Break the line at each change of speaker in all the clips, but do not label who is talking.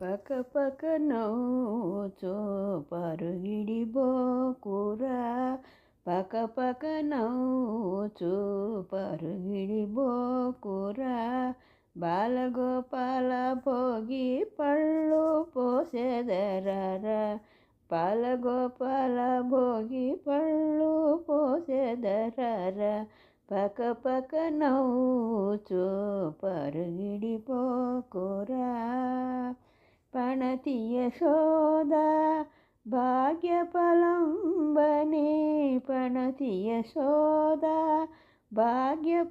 పక పక నవ్వుచో పరుగిడి బోకురా, పక పక నవ్వుచో పరుగిడి బోకురా. బాలగోపాల భోగి పళ్ళు పోసెదరరా, బాలగోపాల భోగి పళ్ళు పోసెదరరా. పక పక నవ్వుచో పరుగిడి బోకురా. పణతి యశోద భాగ్యఫలంబనే, పణతి యశోద భాగ్యఫలంబనే.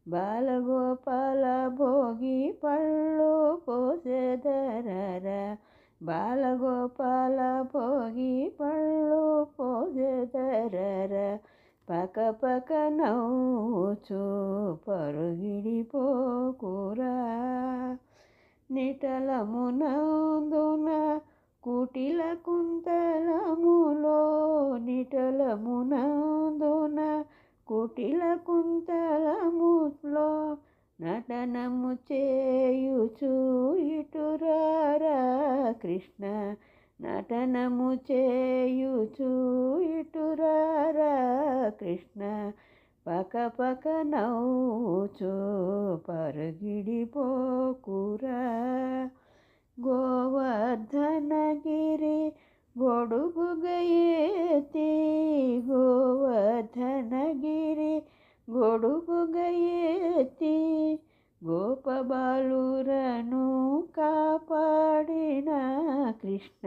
బాలగోపాల భోగి పళ్ళు పోసెదరరా, బాలగోపాల భోగి పళ్ళు పోసెదరరా. పక పక నవ్వుచో పరుగిడి పోకురా. నిటలమునందున కుటిల కుంతలములో, నిటలమునందున కుటిల కుంతలములో. నటనము చేయుచు ఇటురారా కృష్ణ, నటనము చేయుచు ఇటురారా కృష్ణ. పక పక నవ్వుచో పరుగిడి పోకురా. గోవర్ధనగిరి గొడుగు గయేతి, గోవర్ధనగిరి గొడుగు గయేతి. గోపబాలురను కాపాడిన కృష్ణ,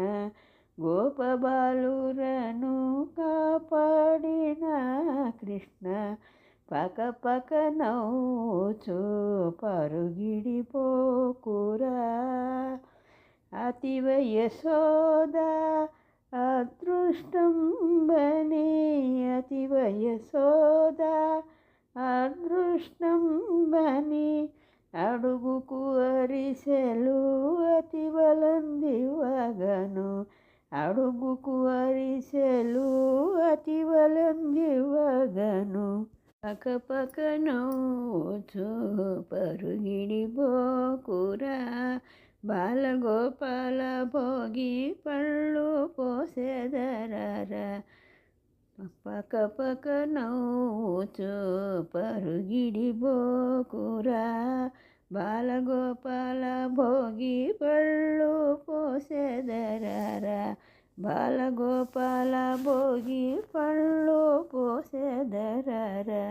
గోపబాలురను కాపాడిన కృష్ణ. పక పక నవ్వుచో పరుగిడి పోకురా. అతివ యశోద అదృష్టంబనే, అతివ యశోద అదృష్టంబని. అడుగుకు అరిసెలు అతివలందివగను, అడుగుకు అరిసెలు అతివలందివగను. పక పక నవ్వుచో పరుగిడి పోకురా. బాలగోపాల భోగి పళ్ళు పోసెదరరా. పక పక నవ్వుచో పరుగిడి పోకురా. బాలగోపాల భోగి పళ్ళు పోసెదరరా, బాలగోపాల భోగి పళ్ళు పోసెదరరా.